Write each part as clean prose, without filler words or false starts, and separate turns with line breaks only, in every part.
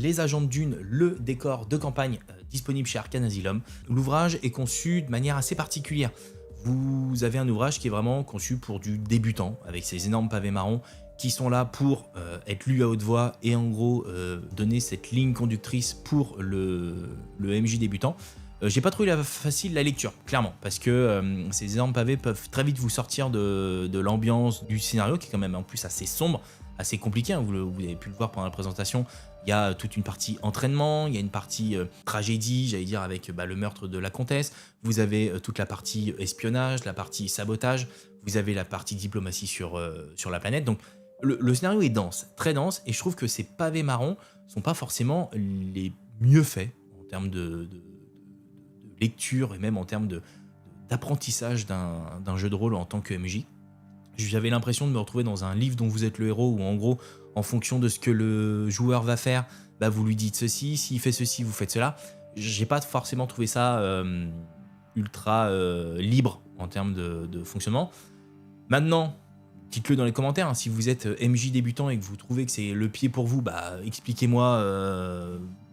Les Agents de Dune, le décor de campagne disponible chez Arcane Asylum. L'ouvrage est conçu de manière assez particulière. Vous avez un ouvrage qui est vraiment conçu pour du débutant, avec ces énormes pavés marrons qui sont là pour être lus à haute voix et en gros donner cette ligne conductrice pour le MJ débutant. J'ai pas trouvé facile la lecture, clairement, parce que ces énormes pavés peuvent très vite vous sortir de l'ambiance du scénario, qui est quand même en plus assez sombre, assez compliqué, hein, vous avez pu le voir pendant la présentation. Il y a toute une partie entraînement, il y a une partie tragédie, j'allais dire, avec le meurtre de la comtesse, vous avez toute la partie espionnage, la partie sabotage, vous avez la partie diplomatie sur la planète, donc le scénario est dense, très dense, et je trouve que ces pavés marrons sont pas forcément les mieux faits en termes de lecture et même en termes d'apprentissage d'un jeu de rôle en tant que MJ. J'avais l'impression de me retrouver dans un livre dont vous êtes le héros, où en gros, en fonction de ce que le joueur va faire, bah vous lui dites ceci, s'il fait ceci, vous faites cela. J'ai pas forcément trouvé ça ultra libre en termes de fonctionnement. Maintenant, dites-le dans les commentaires, hein, si vous êtes MJ débutant et que vous trouvez que c'est le pied pour vous, bah expliquez-moi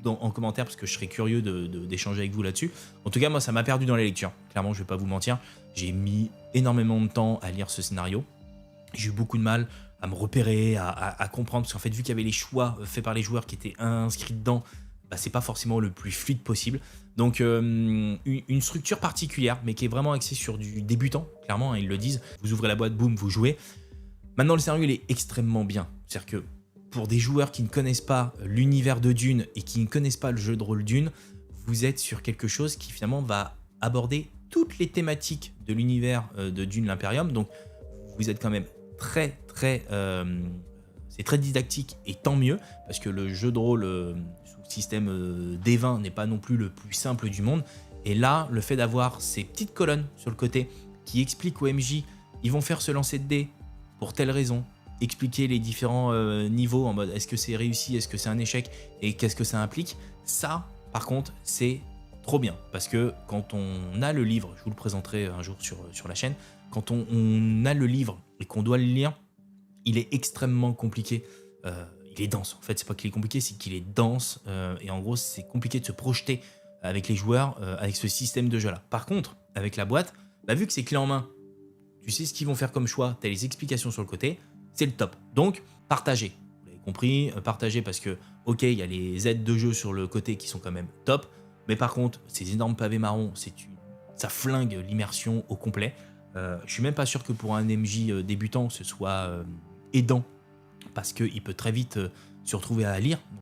en commentaire, parce que je serais curieux d'échanger avec vous là-dessus. En tout cas, moi, ça m'a perdu dans la lecture. Clairement, je vais pas vous mentir. J'ai mis énormément de temps à lire ce scénario. J'ai eu beaucoup de mal à me repérer, à comprendre, parce qu'en fait, vu qu'il y avait les choix faits par les joueurs qui étaient inscrits dedans, bah, c'est pas forcément le plus fluide possible. Donc, une structure particulière, mais qui est vraiment axée sur du débutant, clairement, hein, ils le disent. Vous ouvrez la boîte, boum, vous jouez. Maintenant, le scénario, il est extrêmement bien. C'est-à-dire que pour des joueurs qui ne connaissent pas l'univers de Dune et qui ne connaissent pas le jeu de rôle Dune, vous êtes sur quelque chose qui finalement va aborder toutes les thématiques de l'univers de Dune l'Imperium. Donc, vous êtes quand même très c'est très didactique, et tant mieux, parce que le jeu de rôle sous le système D20 n'est pas non plus le plus simple du monde. Et là, le fait d'avoir ces petites colonnes sur le côté qui expliquent au MJ, ils vont faire ce lancer de dés pour telle raison, expliquer les différents niveaux en mode est-ce que c'est réussi, est-ce que c'est un échec et qu'est-ce que ça implique. Ça, par contre, c'est trop bien, parce que quand on a le livre, je vous le présenterai un jour sur la chaîne, quand on a le livre et qu'on doit le lire, il est extrêmement compliqué. Il est dense, en fait, c'est pas qu'il est compliqué, c'est qu'il est dense, et en gros, c'est compliqué de se projeter avec les joueurs, avec ce système de jeu-là. Par contre, avec la boîte, bah, vu que c'est clé en main, tu sais ce qu'ils vont faire comme choix, tu as les explications sur le côté, c'est le top. Donc, partagez. Vous l'avez compris, partagez, parce que, ok, il y a les aides de jeu sur le côté qui sont quand même top, mais par contre, ces énormes pavés marrons, ça flingue l'immersion au complet. Je suis même pas sûr que pour un MJ débutant, ce soit aidant, parce qu'il peut très vite se retrouver à lire.